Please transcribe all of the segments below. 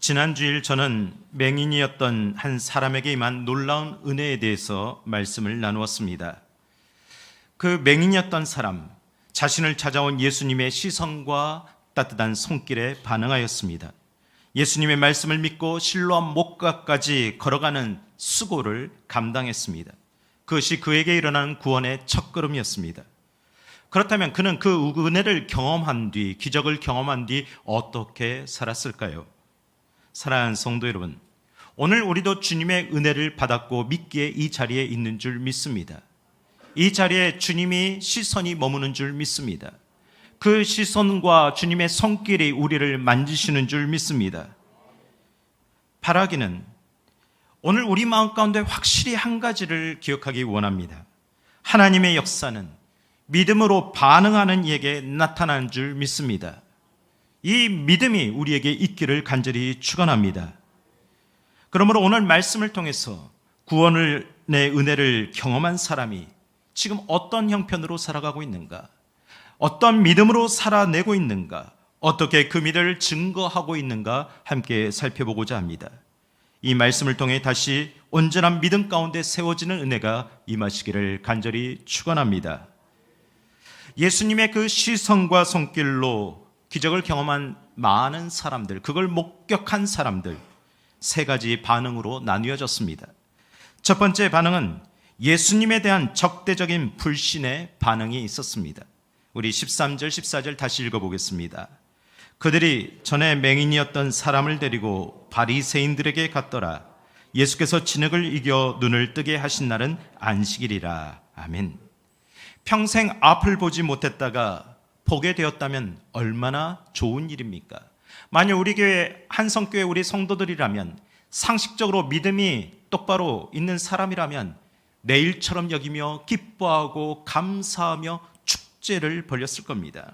지난주일 저는 맹인이었던 한 사람에게 임한 놀라운 은혜에 대해서 말씀을 나누었습니다. 그 맹인이었던 사람, 자신을 찾아온 예수님의 시선과 따뜻한 손길에 반응하였습니다. 예수님의 말씀을 믿고 실로암 목가까지 걸어가는 수고를 감당했습니다. 그것이 그에게 일어나는 구원의 첫걸음이었습니다. 그렇다면 그는 그 은혜를 경험한 뒤, 기적을 경험한 뒤 어떻게 살았을까요? 사랑하는 성도 여러분, 오늘 우리도 주님의 은혜를 받았고 믿기에 이 자리에 있는 줄 믿습니다. 이 자리에 주님이 시선이 머무는 줄 믿습니다. 그 시선과 주님의 손길이 우리를 만지시는 줄 믿습니다. 바라기는 오늘 우리 마음 가운데 확실히 한 가지를 기억하기 원합니다. 하나님의 역사는 믿음으로 반응하는 이에게 나타난 줄 믿습니다. 이 믿음이 우리에게 있기를 간절히 축원합니다. 그러므로 오늘 말씀을 통해서 구원의 은혜를 경험한 사람이 지금 어떤 형편으로 살아가고 있는가, 어떤 믿음으로 살아내고 있는가, 어떻게 그 믿음을 증거하고 있는가 함께 살펴보고자 합니다. 이 말씀을 통해 다시 온전한 믿음 가운데 세워지는 은혜가 임하시기를 간절히 축원합니다. 예수님의 그 시선과 손길로 기적을 경험한 많은 사람들, 그걸 목격한 사람들, 세 가지 반응으로 나뉘어졌습니다. 첫 번째 반응은 예수님에 대한 적대적인 불신의 반응이 있었습니다. 우리 13절, 14절 다시 읽어보겠습니다. 그들이 전에 맹인이었던 사람을 데리고 바리새인들에게 갔더라. 예수께서 진흙을 이겨 눈을 뜨게 하신 날은 안식일이라. 아멘. 평생 앞을 보지 못했다가 보게 되었다면 얼마나 좋은 일입니까? 만약 우리 교회 한성교회 우리 성도들이라면, 상식적으로 믿음이 똑바로 있는 사람이라면 내일처럼 여기며 기뻐하고 감사하며 축제를 벌였을 겁니다.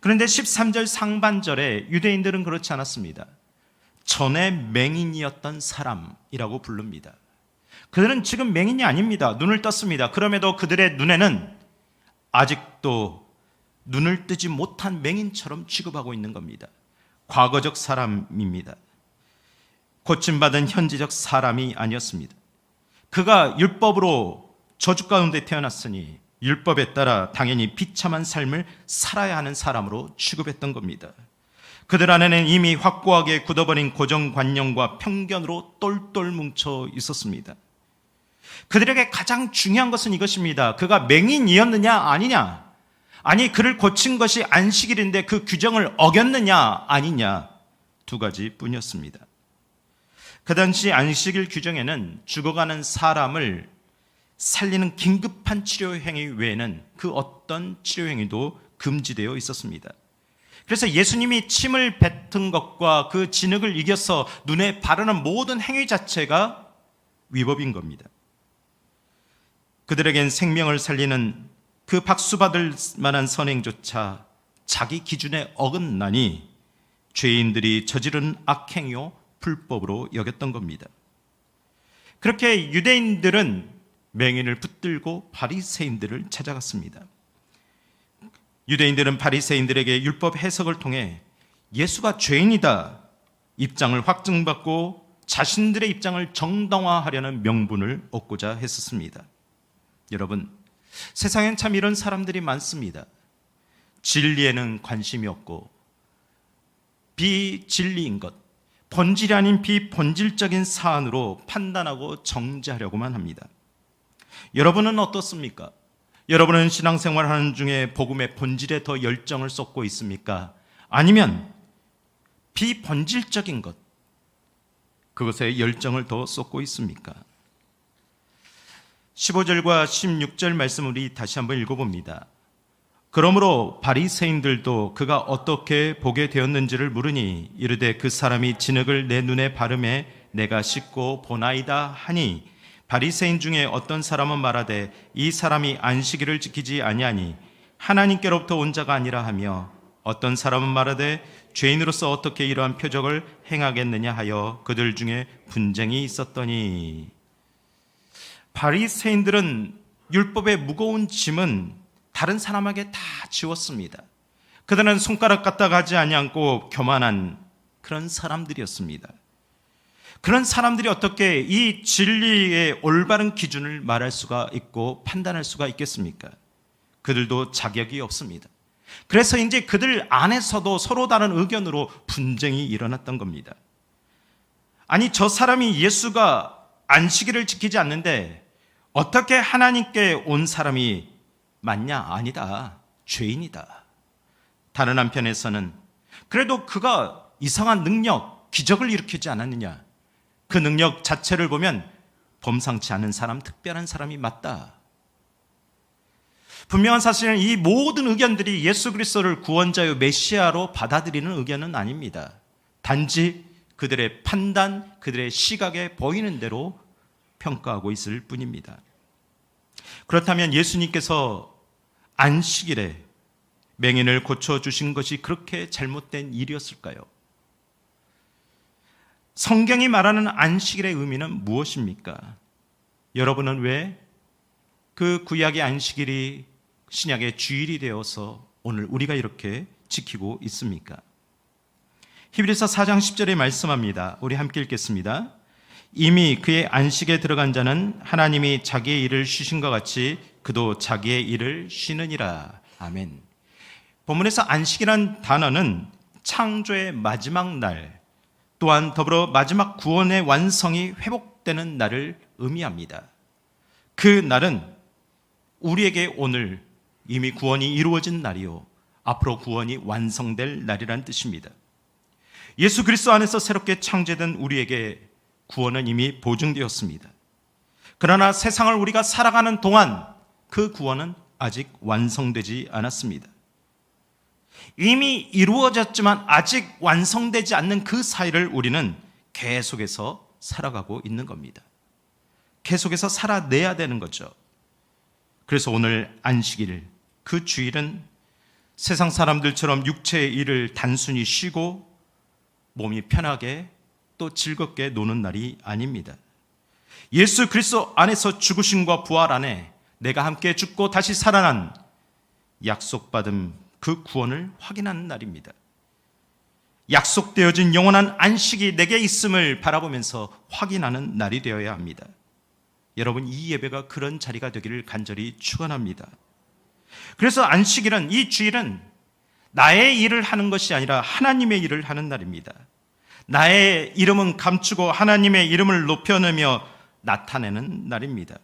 그런데 13절 상반절에 유대인들은 그렇지 않았습니다. 전에 맹인이었던 사람이라고 부릅니다. 그들은 지금 맹인이 아닙니다. 눈을 떴습니다. 그럼에도 그들의 눈에는 아직도 눈을 뜨지 못한 맹인처럼 취급하고 있는 겁니다. 과거적 사람입니다. 고침받은 현재적 사람이 아니었습니다. 그가 율법으로 저주 가운데 태어났으니 율법에 따라 당연히 비참한 삶을 살아야 하는 사람으로 취급했던 겁니다. 그들 안에는 이미 확고하게 굳어버린 고정관념과 편견으로 똘똘 뭉쳐 있었습니다. 그들에게 가장 중요한 것은 이것입니다. 그가 맹인이었느냐 아니냐, 아니 그를 고친 것이 안식일인데 그 규정을 어겼느냐 아니냐, 두 가지 뿐이었습니다. 그 당시 안식일 규정에는 죽어가는 사람을 살리는 긴급한 치료 행위 외에는 그 어떤 치료 행위도 금지되어 있었습니다. 그래서 예수님이 침을 뱉은 것과 그 진흙을 이겨서 눈에 바르는 모든 행위 자체가 위법인 겁니다. 그들에겐 생명을 살리는 그 박수받을 만한 선행조차 자기 기준에 어긋나니 죄인들이 저지른 악행이요 불법으로 여겼던 겁니다. 그렇게 유대인들은 맹인을 붙들고 바리새인들을 찾아갔습니다. 유대인들은 바리새인들에게 율법 해석을 통해 예수가 죄인이다 입장을 확증받고 자신들의 입장을 정당화하려는 명분을 얻고자 했었습니다. 여러분, 세상엔 참 이런 사람들이 많습니다. 진리에는 관심이 없고 비진리인 것, 본질이 아닌 비본질적인 사안으로 판단하고 정죄하려고만 합니다. 여러분은 어떻습니까? 여러분은 신앙생활하는 중에 복음의 본질에 더 열정을 쏟고 있습니까? 아니면 비본질적인 것, 그것에 열정을 더 쏟고 있습니까? 15절과 16절 말씀 우리 다시 한번 읽어봅니다. 그러므로 바리새인들도 그가 어떻게 보게 되었는지를 물으니 이르되 그 사람이 진흙을 내 눈에 바르매 내가 씻고 보나이다 하니, 바리새인 중에 어떤 사람은 말하되 이 사람이 안식일을 지키지 아니하니 하나님께로부터 온 자가 아니라 하며, 어떤 사람은 말하되 죄인으로서 어떻게 이러한 표적을 행하겠느냐 하여 그들 중에 분쟁이 있었더니, 바리새인들은 율법의 무거운 짐은 다른 사람에게 다 지웠습니다. 그들은 손가락 까딱 하지 아니하고 교만한 그런 사람들이었습니다. 그런 사람들이 어떻게 이 진리의 올바른 기준을 말할 수가 있고 판단할 수가 있겠습니까? 그들도 자격이 없습니다. 그래서 이제 그들 안에서도 서로 다른 의견으로 분쟁이 일어났던 겁니다. 아니, 저 사람이 예수가 안식일을 지키지 않는데 어떻게 하나님께 온 사람이 맞냐? 아니다. 죄인이다. 다른 한편에서는 그래도 그가 이상한 능력, 기적을 일으키지 않았느냐? 그 능력 자체를 보면 범상치 않은 사람, 특별한 사람이 맞다. 분명한 사실은 이 모든 의견들이 예수 그리스도를 구원자요 메시아로 받아들이는 의견은 아닙니다. 단지 그들의 판단, 그들의 시각에 보이는 대로 평가하고 있을 뿐입니다. 그렇다면 예수님께서 안식일에 맹인을 고쳐주신 것이 그렇게 잘못된 일이었을까요? 성경이 말하는 안식일의 의미는 무엇입니까? 여러분은 왜 그 구약의 안식일이 신약의 주일이 되어서 오늘 우리가 이렇게 지키고 있습니까? 히브리서 4장 10절에 말씀합니다. 우리 함께 읽겠습니다. 이미 그의 안식에 들어간 자는 하나님이 자기의 일을 쉬신 것 같이 그도 자기의 일을 쉬느니라. 아멘. 본문에서 안식이란 단어는 창조의 마지막 날, 또한 더불어 마지막 구원의 완성이 회복되는 날을 의미합니다. 그 날은 우리에게 오늘 이미 구원이 이루어진 날이요, 앞으로 구원이 완성될 날이라는 뜻입니다. 예수 그리스도 안에서 새롭게 창조된 우리에게 구원은 이미 보증되었습니다. 그러나 세상을 우리가 살아가는 동안 그 구원은 아직 완성되지 않았습니다. 이미 이루어졌지만 아직 완성되지 않는 그 사이를 우리는 계속해서 살아가고 있는 겁니다. 계속해서 살아내야 되는 거죠. 그래서 오늘 안식일, 그 주일은 세상 사람들처럼 육체의 일을 단순히 쉬고 몸이 편하게 또 즐겁게 노는 날이 아닙니다. 예수 그리스도 안에서 죽으심과 부활 안에 내가 함께 죽고 다시 살아난 약속받은 그 구원을 확인하는 날입니다. 약속되어진 영원한 안식이 내게 있음을 바라보면서 확인하는 날이 되어야 합니다. 여러분, 이 예배가 그런 자리가 되기를 간절히 축원합니다. 그래서 안식일은, 이 주일은 나의 일을 하는 것이 아니라 하나님의 일을 하는 날입니다. 나의 이름은 감추고 하나님의 이름을 높여내며 나타내는 날입니다.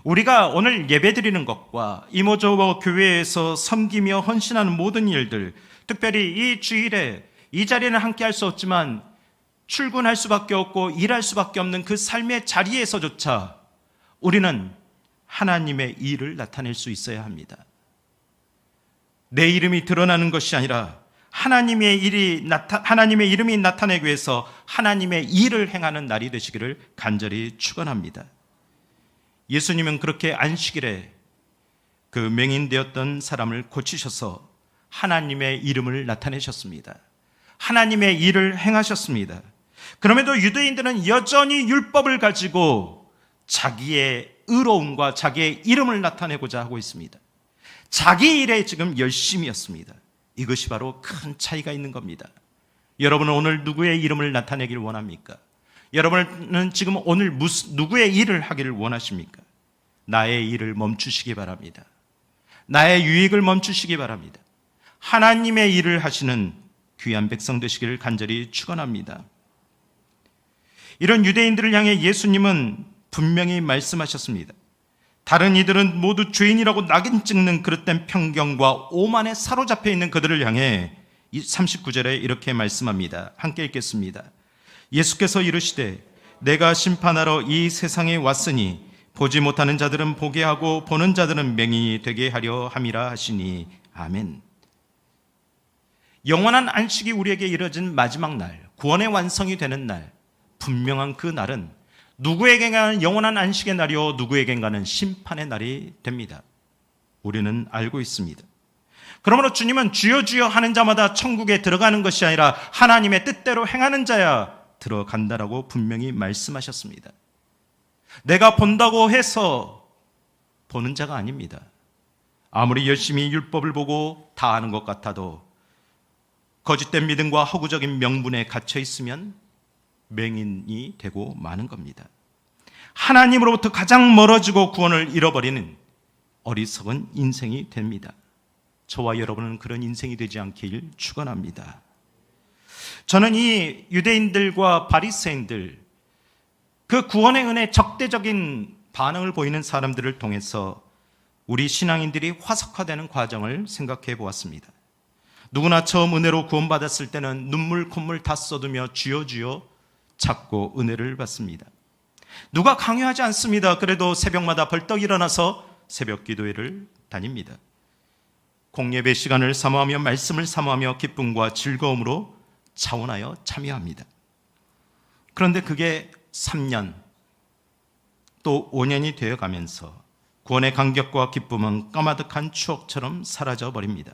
우리가 오늘 예배드리는 것과 이모저모 교회에서 섬기며 헌신하는 모든 일들, 특별히 이 주일에 이 자리에는 함께 할 수 없지만 출근할 수밖에 없고 일할 수밖에 없는 그 삶의 자리에서조차 우리는 하나님의 일을 나타낼 수 있어야 합니다. 내 이름이 드러나는 것이 아니라 하나님의 이름이 나타내기 위해서 하나님의 일을 행하는 날이 되시기를 간절히 축원합니다. 예수님은 그렇게 안식일에 그 맹인되었던 사람을 고치셔서 하나님의 이름을 나타내셨습니다. 하나님의 일을 행하셨습니다. 그럼에도 유대인들은 여전히 율법을 가지고 자기의 의로움과 자기의 이름을 나타내고자 하고 있습니다. 자기 일에 지금 열심이었습니다. 이것이 바로 큰 차이가 있는 겁니다. 여러분은 오늘 누구의 이름을 나타내기를 원합니까? 여러분은 지금 오늘 누구의 일을 하기를 원하십니까? 나의 일을 멈추시기 바랍니다. 나의 유익을 멈추시기 바랍니다. 하나님의 일을 하시는 귀한 백성 되시기를 간절히 축원합니다. 이런 유대인들을 향해 예수님은 분명히 말씀하셨습니다. 다른 이들은 모두 죄인이라고 낙인 찍는 그릇된 편견과 오만에 사로잡혀 있는 그들을 향해 39절에 이렇게 말씀합니다. 함께 읽겠습니다. 예수께서 이르시되 내가 심판하러 이 세상에 왔으니 보지 못하는 자들은 보게 하고 보는 자들은 맹인이 되게 하려 함이라 하시니 아멘. 영원한 안식이 우리에게 이뤄진 마지막 날, 구원의 완성이 되는 날, 분명한 그 날은 누구에게는 영원한 안식의 날이요 누구에게는 심판의 날이 됩니다. 우리는 알고 있습니다. 그러므로 주님은 주여 주여 하는 자마다 천국에 들어가는 것이 아니라 하나님의 뜻대로 행하는 자야 들어간다라고 분명히 말씀하셨습니다. 내가 본다고 해서 보는 자가 아닙니다. 아무리 열심히 율법을 보고 다 아는 것 같아도 거짓된 믿음과 허구적인 명분에 갇혀 있으면 맹인이 되고 마는 겁니다. 하나님으로부터 가장 멀어지고 구원을 잃어버리는 어리석은 인생이 됩니다. 저와 여러분은 그런 인생이 되지 않길 축원합니다. 저는 이 유대인들과 바리새인들, 그 구원의 은혜 적대적인 반응을 보이는 사람들을 통해서 우리 신앙인들이 화석화되는 과정을 생각해 보았습니다. 누구나 처음 은혜로 구원받았을 때는 눈물 콧물 다 쏟으며 주여 주여 찾고 은혜를 받습니다. 누가 강요하지 않습니다. 그래도 새벽마다 벌떡 일어나서 새벽 기도회를 다닙니다. 공예배 시간을 사모하며 말씀을 사모하며 기쁨과 즐거움으로 차원하여 참여합니다. 그런데 그게 3년 또 5년이 되어가면서 구원의 감격과 기쁨은 까마득한 추억처럼 사라져 버립니다.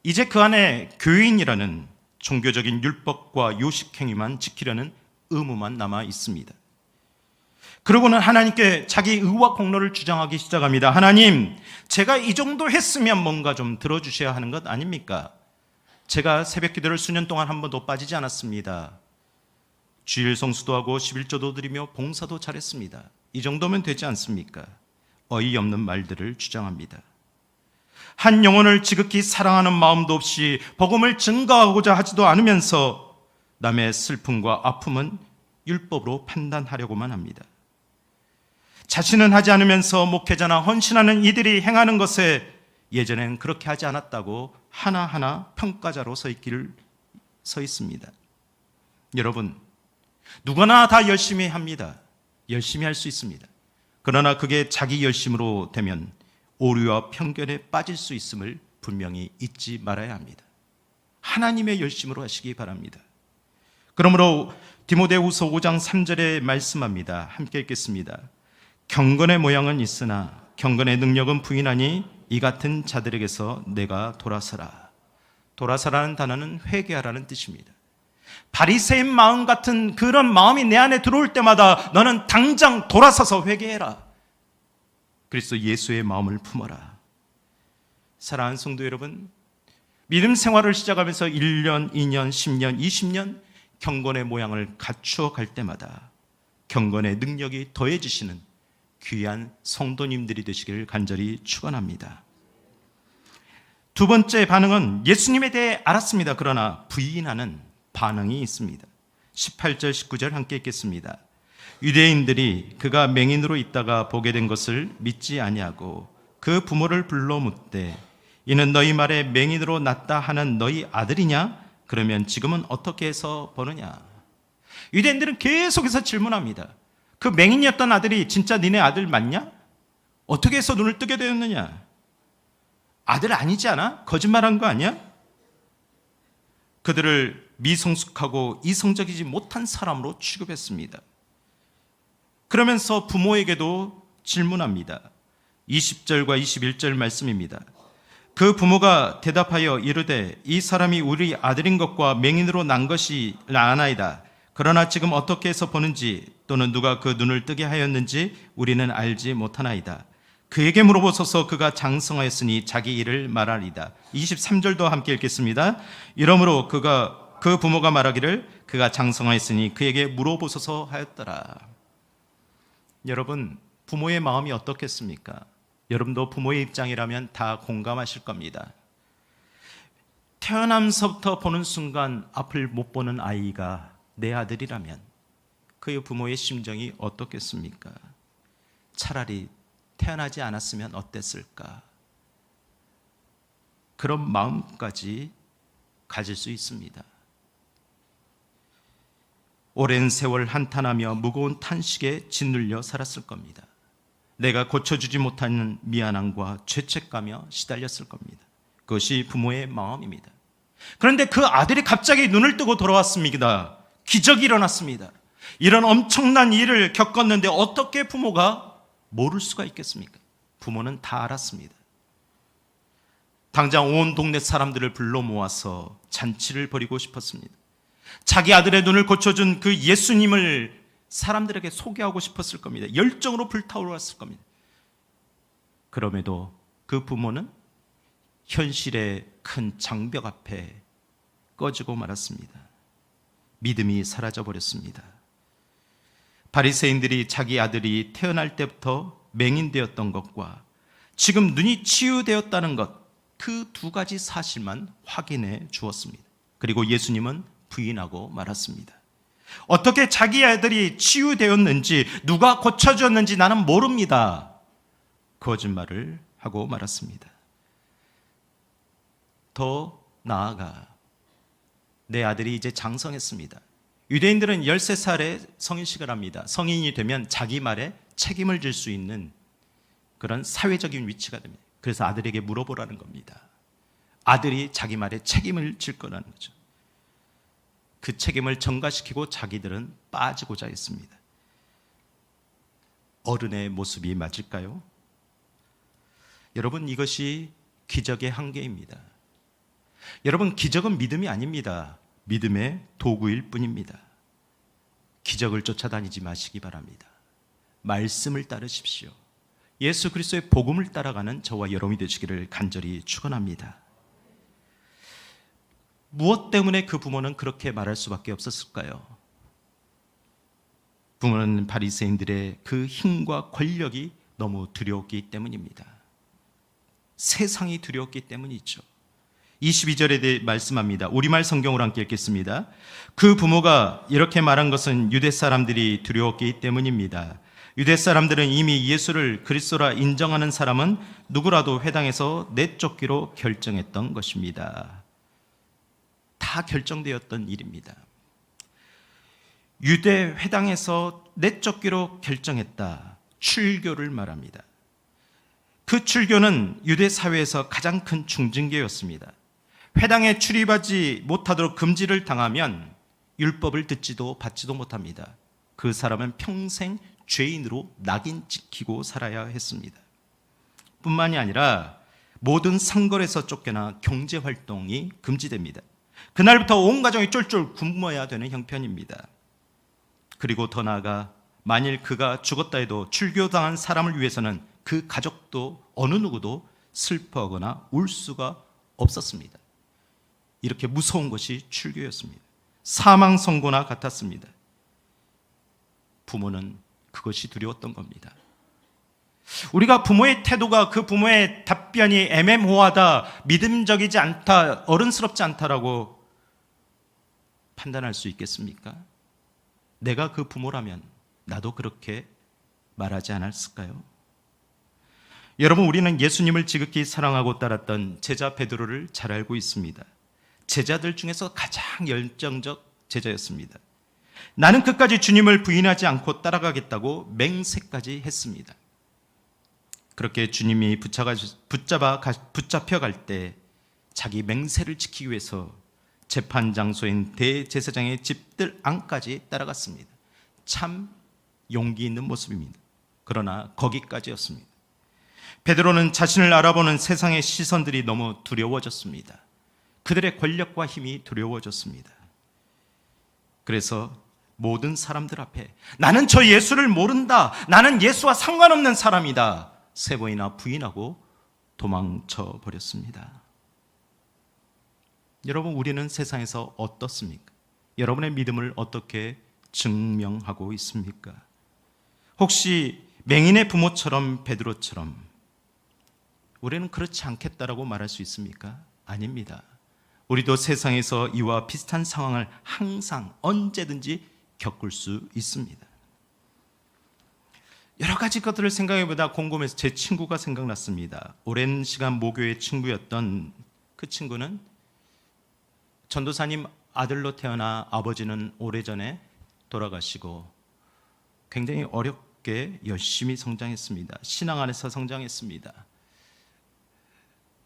이제 그 안에 교인이라는 종교적인 율법과 요식행위만 지키려는 의무만 남아 있습니다. 그러고는 하나님께 자기 의와 공로를 주장하기 시작합니다. 하나님, 제가 이 정도 했으면 뭔가 좀 들어주셔야 하는 것 아닙니까? 제가 새벽 기도를 수년 동안 한 번도 빠지지 않았습니다. 주일 성수도 하고 11조도 드리며 봉사도 잘했습니다. 이 정도면 되지 않습니까? 어이없는 말들을 주장합니다. 한 영혼을 지극히 사랑하는 마음도 없이 복음을 증거하고자 하지도 않으면서 남의 슬픔과 아픔은 율법으로 판단하려고만 합니다. 자신은 하지 않으면서 목회자나 헌신하는 이들이 행하는 것에 예전엔 그렇게 하지 않았다고 하나하나 평가자로 서 있습니다. 여러분, 누구나 다 열심히 합니다. 열심히 할 수 있습니다. 그러나 그게 자기 열심으로 되면 오류와 편견에 빠질 수 있음을 분명히 잊지 말아야 합니다. 하나님의 열심으로 하시기 바랍니다. 그러므로 디모데후서 5장 3절에 말씀합니다. 함께 읽겠습니다. 경건의 모양은 있으나 경건의 능력은 부인하니 이 같은 자들에게서 내가 돌아서라. 돌아서라는 단어는 회개하라는 뜻입니다. 바리새인 마음 같은 그런 마음이 내 안에 들어올 때마다 너는 당장 돌아서서 회개해라. 그리스도 예수의 마음을 품어라. 사랑하는 성도 여러분, 믿음 생활을 시작하면서 1년, 2년, 10년, 20년 경건의 모양을 갖추어 갈 때마다 경건의 능력이 더해지시는 귀한 성도님들이 되시기를 간절히 축원합니다. 두 번째 반응은 예수님에 대해 알았습니다. 그러나 부인하는 반응이 있습니다. 18절, 19절 함께 읽겠습니다. 유대인들이 그가 맹인으로 있다가 보게 된 것을 믿지 아니하고 그 부모를 불러 묻되 이는 너희 말에 맹인으로 났다 하는 너희 아들이냐? 그러면 지금은 어떻게 해서 보느냐? 유대인들은 계속해서 질문합니다. 그 맹인이었던 아들이 진짜 니네 아들 맞냐? 어떻게 해서 눈을 뜨게 되었느냐? 아들 아니지 않아? 거짓말한 거 아니야? 그들을 미성숙하고 이성적이지 못한 사람으로 취급했습니다. 그러면서 부모에게도 질문합니다. 20절과 21절 말씀입니다. 그 부모가 대답하여 이르되 이 사람이 우리 아들인 것과 맹인으로 난 것이 아나이다. 그러나 지금 어떻게 해서 보는지 또는 누가 그 눈을 뜨게 하였는지 우리는 알지 못하나이다. 그에게 물어보소서. 그가 장성하였으니 자기 일을 말하리다. 23절도 함께 읽겠습니다. 이러므로 그 부모가 말하기를 그가 장성하였으니 그에게 물어보소서 하였더라. 여러분, 부모의 마음이 어떻겠습니까? 여러분도 부모의 입장이라면 다 공감하실 겁니다. 태어나면서부터 보는 순간 앞을 못 보는 아이가 내 아들이라면 그의 부모의 심정이 어떻겠습니까? 차라리 태어나지 않았으면 어땠을까? 그런 마음까지 가질 수 있습니다. 오랜 세월 한탄하며 무거운 탄식에 짓눌려 살았을 겁니다. 내가 고쳐주지 못하는 미안함과 죄책감에 시달렸을 겁니다. 그것이 부모의 마음입니다. 그런데 그 아들이 갑자기 눈을 뜨고 돌아왔습니다. 기적이 일어났습니다. 이런 엄청난 일을 겪었는데 어떻게 부모가 모를 수가 있겠습니까? 부모는 다 알았습니다. 당장 온 동네 사람들을 불러 모아서 잔치를 벌이고 싶었습니다. 자기 아들의 눈을 고쳐준 그 예수님을 사람들에게 소개하고 싶었을 겁니다. 열정으로 불타올랐을 겁니다. 그럼에도 그 부모는 현실의 큰 장벽 앞에 꺼지고 말았습니다. 믿음이 사라져 버렸습니다. 바리새인들이 자기 아들이 태어날 때부터 맹인되었던 것과 지금 눈이 치유되었다는 것, 그 두 가지 사실만 확인해 주었습니다. 그리고 예수님은 부인하고 말았습니다. 어떻게 자기 아들이 치유되었는지, 누가 고쳐주었는지 나는 모릅니다. 거짓말을 하고 말았습니다. 더 나아가 내 아들이 이제 장성했습니다. 유대인들은 13살에 성인식을 합니다. 성인이 되면 자기 말에 책임을 질 수 있는 그런 사회적인 위치가 됩니다. 그래서 아들에게 물어보라는 겁니다. 아들이 자기 말에 책임을 질 거라는 거죠. 그 책임을 전가시키고 자기들은 빠지고자 했습니다. 어른의 모습이 맞을까요? 여러분, 이것이 기적의 한계입니다. 여러분, 기적은 믿음이 아닙니다. 믿음의 도구일 뿐입니다. 기적을 쫓아다니지 마시기 바랍니다. 말씀을 따르십시오. 예수 그리스도의 복음을 따라가는 저와 여러분이 되시기를 간절히 축원합니다. 무엇 때문에 그 부모는 그렇게 말할 수밖에 없었을까요? 부모는 바리새인들의 그 힘과 권력이 너무 두려웠기 때문입니다. 세상이 두려웠기 때문이죠. 22절에 말씀합니다. 우리말 성경으로 함께 읽겠습니다. 그 부모가 이렇게 말한 것은 유대 사람들이 두려웠기 때문입니다. 유대 사람들은 이미 예수를 그리스도라 인정하는 사람은 누구라도 회당에서 내쫓기로 결정했던 것입니다. 다 결정되었던 일입니다. 유대 회당에서 내쫓기로 결정했다. 출교를 말합니다. 그 출교는 유대 사회에서 가장 큰 중징계였습니다. 회당에 출입하지 못하도록 금지를 당하면 율법을 듣지도 받지도 못합니다. 그 사람은 평생 죄인으로 낙인 찍히고 살아야 했습니다. 뿐만이 아니라 모든 상거래에서 쫓겨나 경제활동이 금지됩니다. 그날부터 온 가정이 쫄쫄 굶어야 되는 형편입니다. 그리고 더 나아가 만일 그가 죽었다 해도 출교당한 사람을 위해서는 그 가족도 어느 누구도 슬퍼하거나 울 수가 없었습니다. 이렇게 무서운 것이 출교였습니다. 사망 선고나 같았습니다. 부모는 그것이 두려웠던 겁니다. 우리가 부모의 태도가, 그 부모의 답변이 애매모호하다, 믿음적이지 않다, 어른스럽지 않다라고 판단할 수 있겠습니까? 내가 그 부모라면 나도 그렇게 말하지 않았을까요? 여러분, 우리는 예수님을 지극히 사랑하고 따랐던 제자 베드로를 잘 알고 있습니다. 제자들 중에서 가장 열정적 제자였습니다. 나는 끝까지 주님을 부인하지 않고 따라가겠다고 맹세까지 했습니다. 그렇게 주님이 붙잡혀갈 때 자기 맹세를 지키기 위해서 재판 장소인 대제사장의 집들 안까지 따라갔습니다. 참 용기 있는 모습입니다. 그러나 거기까지였습니다. 베드로는 자신을 알아보는 세상의 시선들이 너무 두려워졌습니다. 그들의 권력과 힘이 두려워졌습니다. 그래서 모든 사람들 앞에 나는 저 예수를 모른다, 나는 예수와 상관없는 사람이다, 세 번이나 부인하고 도망쳐 버렸습니다. 여러분, 우리는 세상에서 어떻습니까? 여러분의 믿음을 어떻게 증명하고 있습니까? 혹시 맹인의 부모처럼 베드로처럼 우리는 그렇지 않겠다라고 말할 수 있습니까? 아닙니다. 우리도 세상에서 이와 비슷한 상황을 항상 언제든지 겪을 수 있습니다. 여러 가지 것들을 생각해보다 곰곰해서 제 친구가 생각났습니다. 오랜 시간 모교의 친구였던 그 친구는 전도사님 아들로 태어나 아버지는 오래전에 돌아가시고 굉장히 어렵게 열심히 성장했습니다. 신앙 안에서 성장했습니다.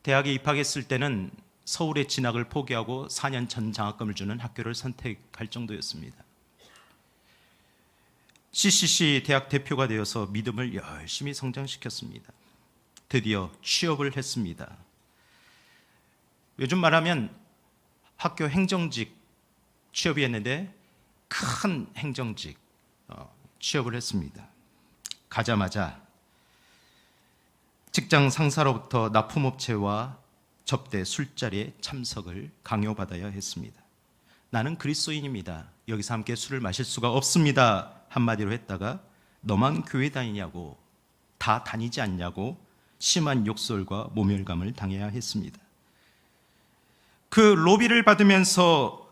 대학에 입학했을 때는 서울의 진학을 포기하고 4년 전 장학금을 주는 학교를 선택할 정도였습니다. CCC 대학 대표가 되어서 믿음을 열심히 성장시켰습니다. 드디어 취업을 했습니다. 요즘 말하면 학교 행정직 취업이 했는데 큰 행정직 취업을 했습니다. 가자마자 직장 상사로부터 납품업체와 접대 술자리에 참석을 강요받아야 했습니다. 나는 그리스도인입니다. 여기서 함께 술을 마실 수가 없습니다. 한마디로 했다가 너만 교회 다니냐고, 다 다니지 않냐고 심한 욕설과 모멸감을 당해야 했습니다. 그 로비를 받으면서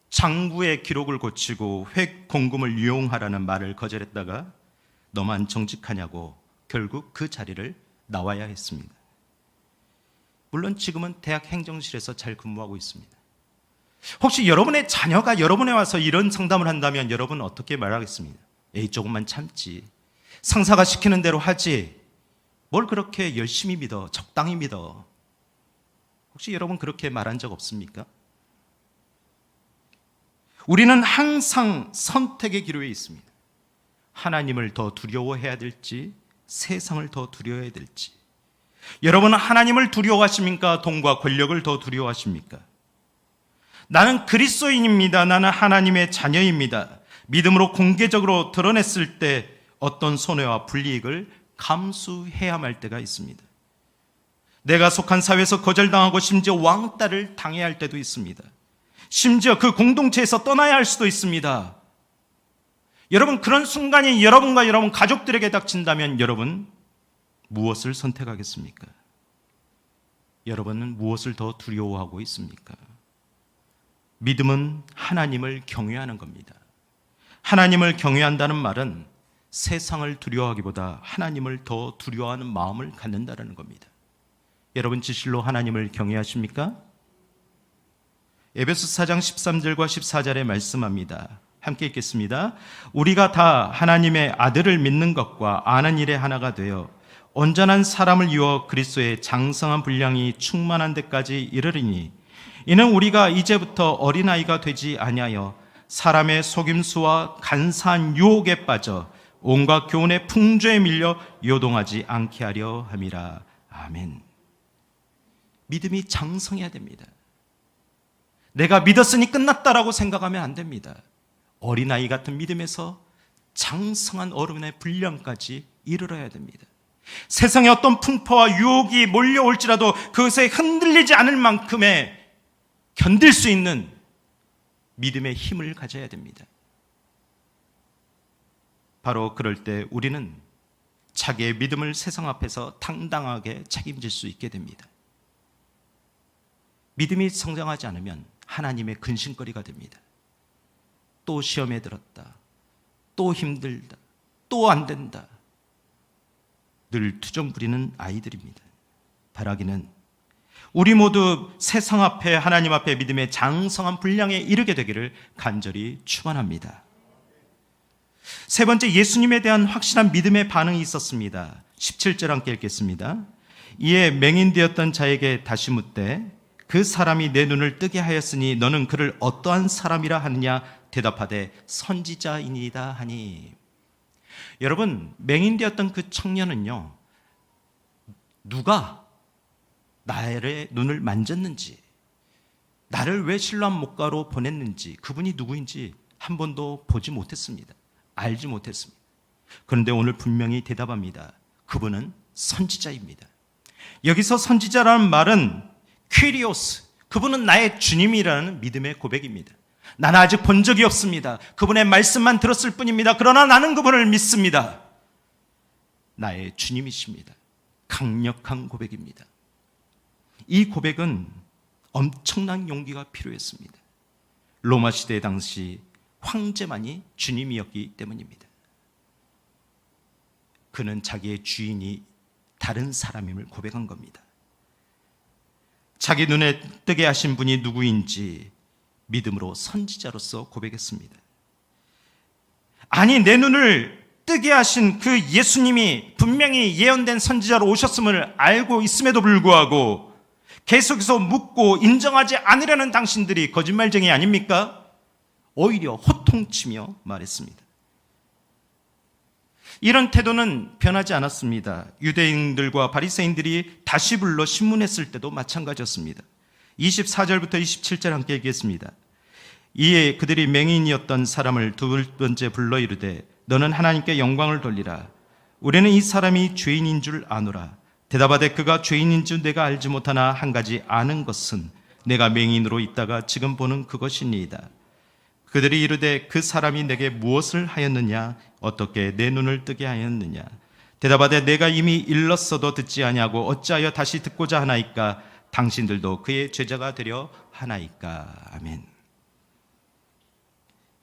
장부의 기록을 고치고 획 공금을 이용하라는 말을 거절했다가 너만 정직하냐고 결국 그 자리를 나와야 했습니다. 물론 지금은 대학 행정실에서 잘 근무하고 있습니다. 혹시 여러분의 자녀가 여러분에 와서 이런 상담을 한다면 여러분은 어떻게 말하겠습니까? 에이, 조금만 참지. 상사가 시키는 대로 하지. 뭘 그렇게 열심히 믿어? 적당히 믿어. 혹시 여러분 그렇게 말한 적 없습니까? 우리는 항상 선택의 기로에 있습니다. 하나님을 더 두려워해야 될지, 세상을 더 두려워해야 될지. 여러분은 하나님을 두려워하십니까? 돈과 권력을 더 두려워하십니까? 나는 그리스도인입니다. 나는 하나님의 자녀입니다. 믿음으로 공개적으로 드러냈을 때 어떤 손해와 불이익을 감수해야만 할 때가 있습니다. 내가 속한 사회에서 거절당하고 심지어 왕따를 당해야 할 때도 있습니다. 심지어 그 공동체에서 떠나야 할 수도 있습니다. 여러분, 그런 순간이 여러분과 여러분 가족들에게 닥친다면 여러분 무엇을 선택하겠습니까? 여러분은 무엇을 더 두려워하고 있습니까? 믿음은 하나님을 경외하는 겁니다. 하나님을 경외한다는 말은 세상을 두려워하기보다 하나님을 더 두려워하는 마음을 갖는다는 겁니다. 여러분 진실로 하나님을 경외하십니까? 에베소 4장 13절과 14절에 말씀합니다. 함께 읽겠습니다. 우리가 다 하나님의 아들을 믿는 것과 아는 일에 하나가 되어 온전한 사람을 이루어 그리스도의 장성한 분량이 충만한 데까지 이르리니 이는 우리가 이제부터 어린아이가 되지 아니하여 사람의 속임수와 간사한 유혹에 빠져 온갖 교훈의 풍조에 밀려 요동하지 않게 하려 함이라. 아멘. 믿음이 장성해야 됩니다. 내가 믿었으니 끝났다라고 생각하면 안 됩니다. 어린아이 같은 믿음에서 장성한 어른의 분량까지 이르러야 됩니다. 세상에 어떤 풍파와 유혹이 몰려올지라도 그것에 흔들리지 않을 만큼의 견딜 수 있는 믿음의 힘을 가져야 됩니다. 바로 그럴 때 우리는 자기의 믿음을 세상 앞에서 당당하게 책임질 수 있게 됩니다. 믿음이 성장하지 않으면 하나님의 근심거리가 됩니다. 또 시험에 들었다. 또 힘들다. 또 안 된다. 늘 투정 부리는 아이들입니다. 바라기는 우리 모두 세상 앞에 하나님 앞에 믿음의 장성한 분량에 이르게 되기를 간절히 축원합니다. 세 번째, 예수님에 대한 확실한 믿음의 반응이 있었습니다. 17절 함께 읽겠습니다. 이에 맹인되었던 자에게 다시 묻되 그 사람이 내 눈을 뜨게 하였으니 너는 그를 어떠한 사람이라 하느냐 대답하되 선지자이니이다 하니. 여러분, 맹인되었던 그 청년은요, 누가 나의 눈을 만졌는지, 나를 왜 실로암 목가로 보냈는지, 그분이 누구인지 한 번도 보지 못했습니다. 알지 못했습니다. 그런데 오늘 분명히 대답합니다. 그분은 선지자입니다. 여기서 선지자라는 말은 퀴리오스, 그분은 나의 주님이라는 믿음의 고백입니다. 나는 아직 본 적이 없습니다. 그분의 말씀만 들었을 뿐입니다. 그러나 나는 그분을 믿습니다. 나의 주님이십니다. 강력한 고백입니다. 이 고백은 엄청난 용기가 필요했습니다. 로마 시대 당시 황제만이 주님이었기 때문입니다. 그는 자기의 주인이 다른 사람임을 고백한 겁니다. 자기 눈에 뜨게 하신 분이 누구인지 믿음으로 선지자로서 고백했습니다. 아니, 내 눈을 뜨게 하신 그 예수님이 분명히 예언된 선지자로 오셨음을 알고 있음에도 불구하고 계속해서 묻고 인정하지 않으려는 당신들이 거짓말쟁이 아닙니까? 오히려 호통치며 말했습니다. 이런 태도는 변하지 않았습니다. 유대인들과 바리새인들이 다시 불러 신문했을 때도 마찬가지였습니다. 24절부터 27절 함께 읽겠습니다. 이에 그들이 맹인이었던 사람을 두 번째 불러 이르되 너는 하나님께 영광을 돌리라. 우리는 이 사람이 죄인인 줄 아노라. 대답하되 그가 죄인인 줄 내가 알지 못하나 한 가지 아는 것은 내가 맹인으로 있다가 지금 보는 그것이니이다. 그들이 이르되 그 사람이 내게 무엇을 하였느냐? 어떻게 내 눈을 뜨게 하였느냐? 대답하되 내가 이미 일렀어도 듣지 아니하고 어찌하여 다시 듣고자 하나이까? 당신들도 그의 제자가 되려 하나이까? 아멘.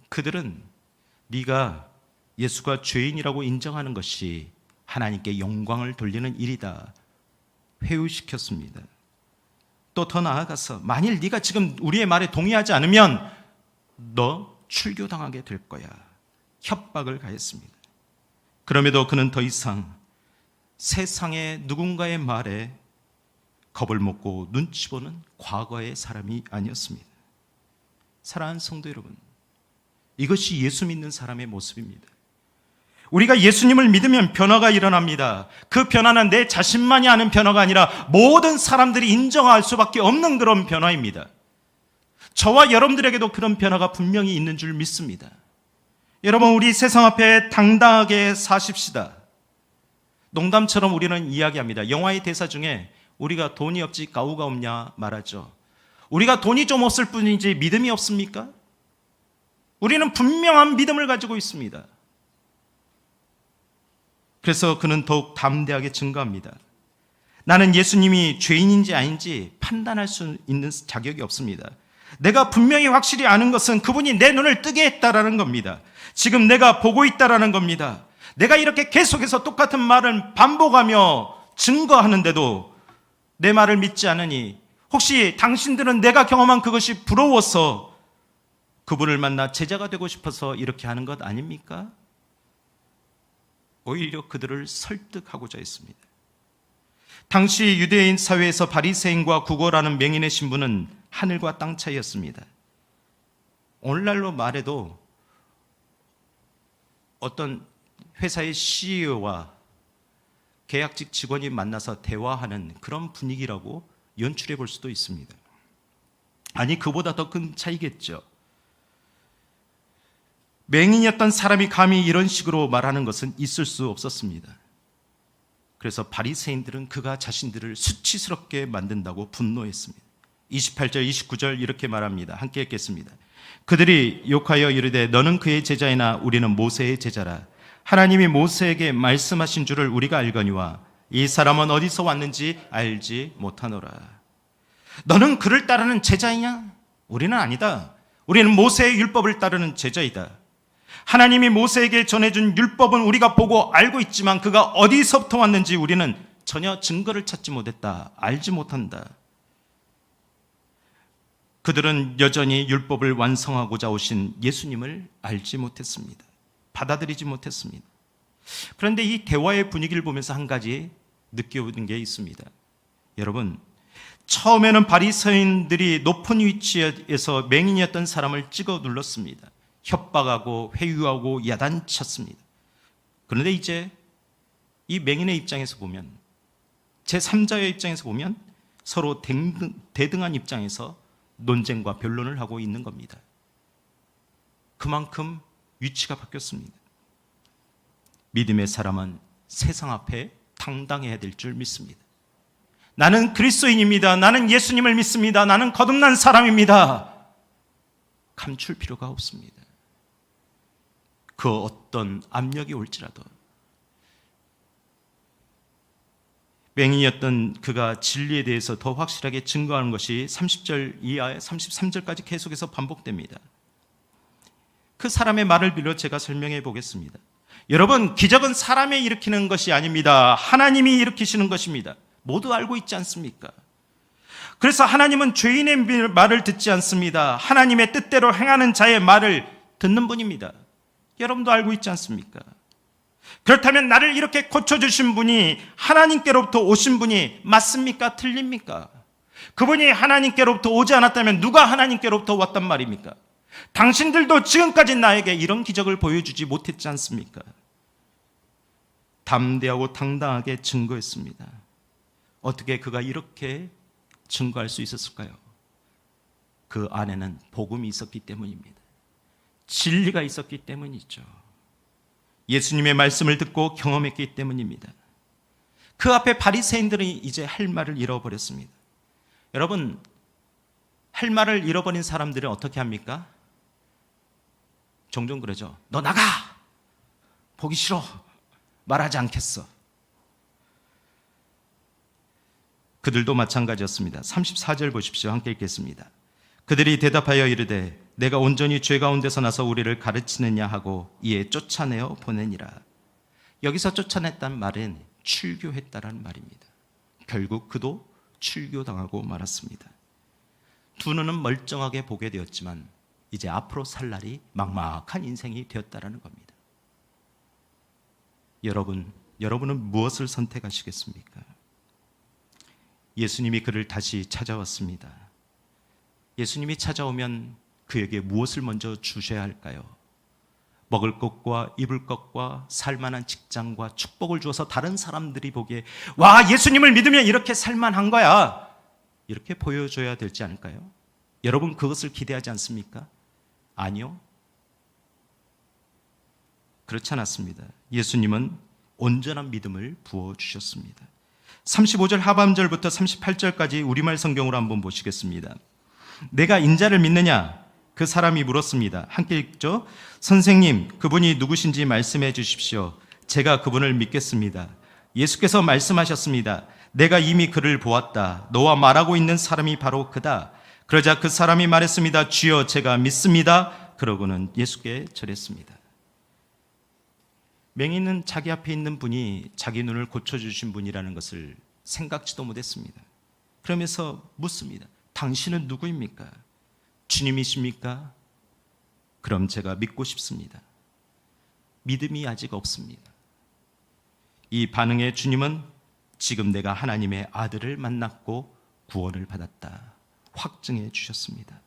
그들은 네가 예수가 죄인이라고 인정하는 것이 하나님께 영광을 돌리는 일이다 회유시켰습니다. 또 더 나아가서 만일 네가 지금 우리의 말에 동의하지 않으면 너 출교당하게 될 거야 협박을 가했습니다. 그럼에도 그는 더 이상 세상의 누군가의 말에 겁을 먹고 눈치 보는 과거의 사람이 아니었습니다. 사랑하는 성도 여러분, 이것이 예수 믿는 사람의 모습입니다. 우리가 예수님을 믿으면 변화가 일어납니다. 그 변화는 내 자신만이 아는 변화가 아니라 모든 사람들이 인정할 수밖에 없는 그런 변화입니다. 저와 여러분들에게도 그런 변화가 분명히 있는 줄 믿습니다. 여러분, 우리 세상 앞에 당당하게 사십시다. 농담처럼 우리는 이야기합니다. 영화의 대사 중에 우리가 돈이 없지 가우가 없냐 말하죠. 우리가 돈이 좀 없을 뿐이지 믿음이 없습니까? 우리는 분명한 믿음을 가지고 있습니다. 그래서 그는 더욱 담대하게 증거합니다. 나는 예수님이 죄인인지 아닌지 판단할 수 있는 자격이 없습니다. 내가 분명히 확실히 아는 것은 그분이 내 눈을 뜨게 했다라는 겁니다. 지금 내가 보고 있다라는 겁니다. 내가 이렇게 계속해서 똑같은 말을 반복하며 증거하는데도 내 말을 믿지 않으니 혹시 당신들은 내가 경험한 그것이 부러워서 그분을 만나 제자가 되고 싶어서 이렇게 하는 것 아닙니까? 오히려 그들을 설득하고자 했습니다. 당시 유대인 사회에서 바리새인과 구걸하는 맹인의 신분은 하늘과 땅 차이였습니다. 오늘날로 말해도 어떤 회사의 CEO와 계약직 직원이 만나서 대화하는 그런 분위기라고 연출해 볼 수도 있습니다. 아니, 그보다 더 큰 차이겠죠. 맹인이었던 사람이 감히 이런 식으로 말하는 것은 있을 수 없었습니다. 그래서 바리새인들은 그가 자신들을 수치스럽게 만든다고 분노했습니다. 28절, 29절 이렇게 말합니다. 함께 읽겠습니다. 그들이 욕하여 이르되 너는 그의 제자이나 우리는 모세의 제자라. 하나님이 모세에게 말씀하신 줄을 우리가 알거니와 이 사람은 어디서 왔는지 알지 못하노라. 너는 그를 따르는 제자이냐? 우리는 아니다. 우리는 모세의 율법을 따르는 제자이다. 하나님이 모세에게 전해준 율법은 우리가 보고 알고 있지만 그가 어디서부터 왔는지 우리는 전혀 증거를 찾지 못했다. 알지 못한다. 그들은 여전히 율법을 완성하고자 오신 예수님을 알지 못했습니다. 받아들이지 못했습니다. 그런데 이 대화의 분위기를 보면서 한 가지 느껴오는 게 있습니다. 여러분, 처음에는 바리새인들이 높은 위치에서 맹인이었던 사람을 찍어 눌렀습니다. 협박하고 회유하고 야단쳤습니다. 그런데 이제 이 맹인의 입장에서 보면, 제3자의 입장에서 보면 서로 대등한 입장에서 논쟁과 변론을 하고 있는 겁니다. 그만큼 위치가 바뀌었습니다. 믿음의 사람은 세상 앞에 당당해야 될 줄 믿습니다. 나는 그리스도인입니다. 나는 예수님을 믿습니다. 나는 거듭난 사람입니다. 감출 필요가 없습니다. 그 어떤 압력이 올지라도. 맹인이었던 그가 진리에 대해서 더 확실하게 증거하는 것이 30절 이하에 33절까지 계속해서 반복됩니다. 그 사람의 말을 빌려 제가 설명해 보겠습니다. 여러분, 기적은 사람이 일으키는 것이 아닙니다. 하나님이 일으키시는 것입니다. 모두 알고 있지 않습니까? 그래서 하나님은 죄인의 말을 듣지 않습니다. 하나님의 뜻대로 행하는 자의 말을 듣는 분입니다. 여러분도 알고 있지 않습니까? 그렇다면 나를 이렇게 고쳐주신 분이 하나님께로부터 오신 분이 맞습니까? 틀립니까? 그분이 하나님께로부터 오지 않았다면 누가 하나님께로부터 왔단 말입니까? 당신들도 지금까지 나에게 이런 기적을 보여주지 못했지 않습니까? 담대하고 당당하게 증거했습니다. 어떻게 그가 이렇게 증거할 수 있었을까요? 그 안에는 복음이 있었기 때문입니다. 진리가 있었기 때문이죠. 예수님의 말씀을 듣고 경험했기 때문입니다. 그 앞에 바리새인들은 이제 할 말을 잃어버렸습니다. 여러분, 할 말을 잃어버린 사람들은 어떻게 합니까? 종종 그러죠. 너 나가! 보기 싫어! 말하지 않겠어. 그들도 마찬가지였습니다. 34절 보십시오. 함께 읽겠습니다. 그들이 대답하여 이르되 내가 온전히 죄 가운데서 나서 우리를 가르치느냐 하고 이에 쫓아내어 보내니라. 여기서 쫓아냈다는 말은 출교했다라는 말입니다. 결국 그도 출교당하고 말았습니다. 두 눈은 멀쩡하게 보게 되었지만 이제 앞으로 살 날이 막막한 인생이 되었다라는 겁니다. 여러분은 무엇을 선택하시겠습니까? 예수님이 그를 다시 찾아왔습니다. 예수님이 찾아오면 그에게 무엇을 먼저 주셔야 할까요? 먹을 것과 입을 것과 살만한 직장과 축복을 주어서 다른 사람들이 보기에 와, 예수님을 믿으면 이렇게 살만한 거야, 이렇게 보여줘야 되지 않을까요? 여러분 그것을 기대하지 않습니까? 아니요, 그렇지 않았습니다. 예수님은 온전한 믿음을 부어주셨습니다. 35절 하반절부터 38절까지 우리말 성경으로 한번 보시겠습니다. 내가 인자를 믿느냐? 그 사람이 물었습니다. 함께 읽죠. 선생님, 그분이 누구신지 말씀해 주십시오. 제가 그분을 믿겠습니다. 예수께서 말씀하셨습니다. 내가 이미 그를 보았다. 너와 말하고 있는 사람이 바로 그다. 그러자 그 사람이 말했습니다. 주여, 제가 믿습니다. 그러고는 예수께 절했습니다. 맹인은 자기 앞에 있는 분이 자기 눈을 고쳐주신 분이라는 것을 생각지도 못했습니다. 그러면서 묻습니다. 당신은 누구입니까? 주님이십니까? 그럼 제가 믿고 싶습니다. 믿음이 아직 없습니다. 이 반응에 주님은 지금 내가 하나님의 아들을 만났고 구원을 받았다 확증해 주셨습니다.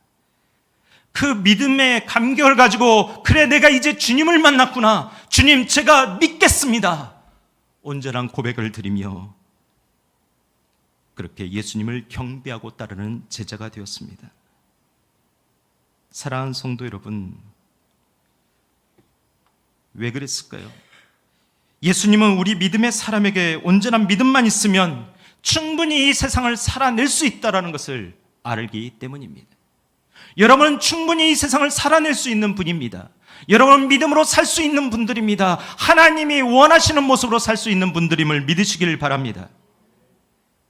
그 믿음의 감격을 가지고 그래, 내가 이제 주님을 만났구나, 주님 제가 믿겠습니다, 온전한 고백을 드리며 그렇게 예수님을 경배하고 따르는 제자가 되었습니다. 사랑하는 성도 여러분, 왜 그랬을까요? 예수님은 우리 믿음의 사람에게 온전한 믿음만 있으면 충분히 이 세상을 살아낼 수 있다는 것을 알기 때문입니다. 여러분은 충분히 이 세상을 살아낼 수 있는 분입니다. 여러분은 믿음으로 살 수 있는 분들입니다. 하나님이 원하시는 모습으로 살 수 있는 분들임을 믿으시길 바랍니다.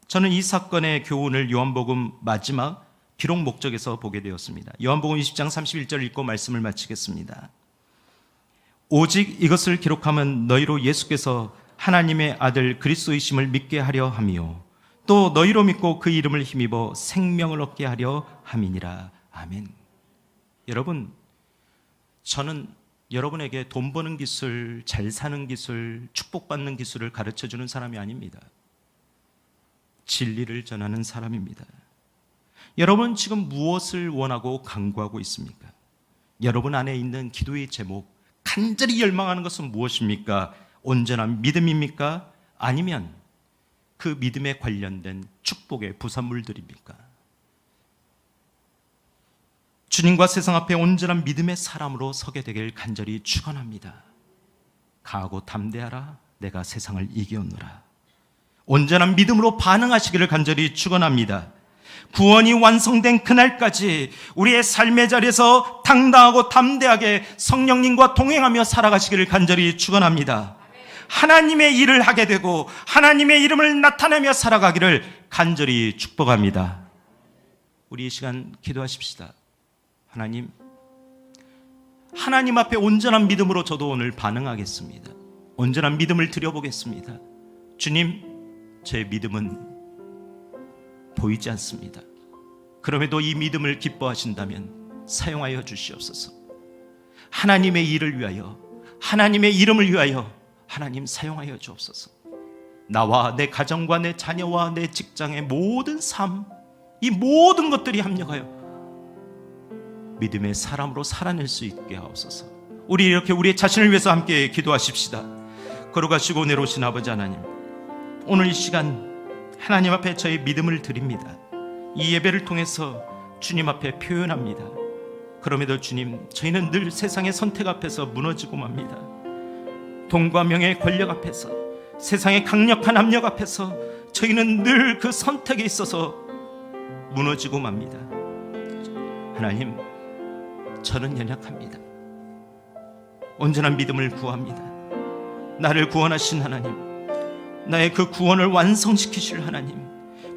저는 이 사건의 교훈을 요한복음 마지막 기록 목적에서 보게 되었습니다. 요한복음 20장 31절 읽고 말씀을 마치겠습니다. 오직 이것을 기록하면 너희로 예수께서 하나님의 아들 그리스도이심을 믿게 하려 함이요 또 너희로 믿고 그 이름을 힘입어 생명을 얻게 하려 함이니라. 아멘. 여러분, 저는 여러분에게 돈 버는 기술, 잘 사는 기술, 축복받는 기술을 가르쳐주는 사람이 아닙니다. 진리를 전하는 사람입니다. 여러분 지금 무엇을 원하고 간구하고 있습니까? 여러분 안에 있는 기도의 제목, 간절히 열망하는 것은 무엇입니까? 온전한 믿음입니까? 아니면 그 믿음에 관련된 축복의 부산물들입니까? 주님과 세상 앞에 온전한 믿음의 사람으로 서게 되길 간절히 축원합니다. 강하고 담대하라, 내가 세상을 이기었노라. 온전한 믿음으로 반응하시기를 간절히 축원합니다. 구원이 완성된 그날까지 우리의 삶의 자리에서 당당하고 담대하게 성령님과 동행하며 살아가시기를 간절히 축원합니다. 하나님의 일을 하게 되고 하나님의 이름을 나타내며 살아가기를 간절히 축복합니다. 우리 이 시간 기도하십시다. 하나님 앞에 온전한 믿음으로 저도 오늘 반응하겠습니다. 온전한 믿음을 드려보겠습니다. 주님, 제 믿음은 보이지 않습니다. 그럼에도 이 믿음을 기뻐하신다면 사용하여 주시옵소서. 하나님의 일을 위하여, 하나님의 이름을 위하여 하나님 사용하여 주옵소서. 나와 내 가정과 내 자녀와 내 직장의 모든 삶, 이 모든 것들이 합력하여 믿음의 사람으로 살아낼 수 있게 하옵소서. 우리 이렇게 우리 자신을 위해서 함께 기도하십시다. 걸어가시고 내려오신 아버지 하나님, 오늘 이 시간 하나님 앞에 저의 믿음을 드립니다. 이 예배를 통해서 주님 앞에 표현합니다. 그럼에도 주님, 저희는 늘 세상의 선택 앞에서 무너지고 맙니다. 돈과 명예의 권력 앞에서, 세상의 강력한 압력 앞에서 저희는 늘 그 선택에 있어서 무너지고 맙니다. 하나님, 저는 연약합니다. 온전한 믿음을 구합니다. 나를 구원하신 하나님, 나의 그 구원을 완성시키실 하나님,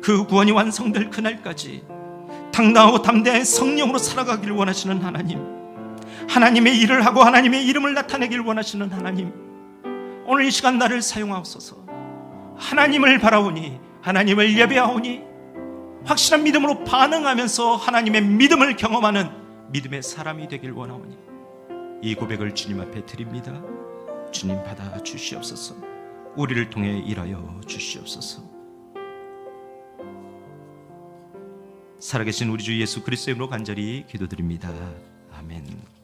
그 구원이 완성될 그날까지 당당하고 담대한 성령으로 살아가기를 원하시는 하나님, 하나님의 일을 하고 하나님의 이름을 나타내기를 원하시는 하나님, 오늘 이 시간 나를 사용하옵소서. 하나님을 바라오니, 하나님을 예배하오니 확실한 믿음으로 반응하면서 하나님의 믿음을 경험하는 믿음의 사람이 되길 원하오니 이 고백을 주님 앞에 드립니다. 주님 받아 주시옵소서. 우리를 통해 일하여 주시옵소서. 살아계신 우리 주 예수 그리스도의 이름으로 간절히 기도드립니다. 아멘.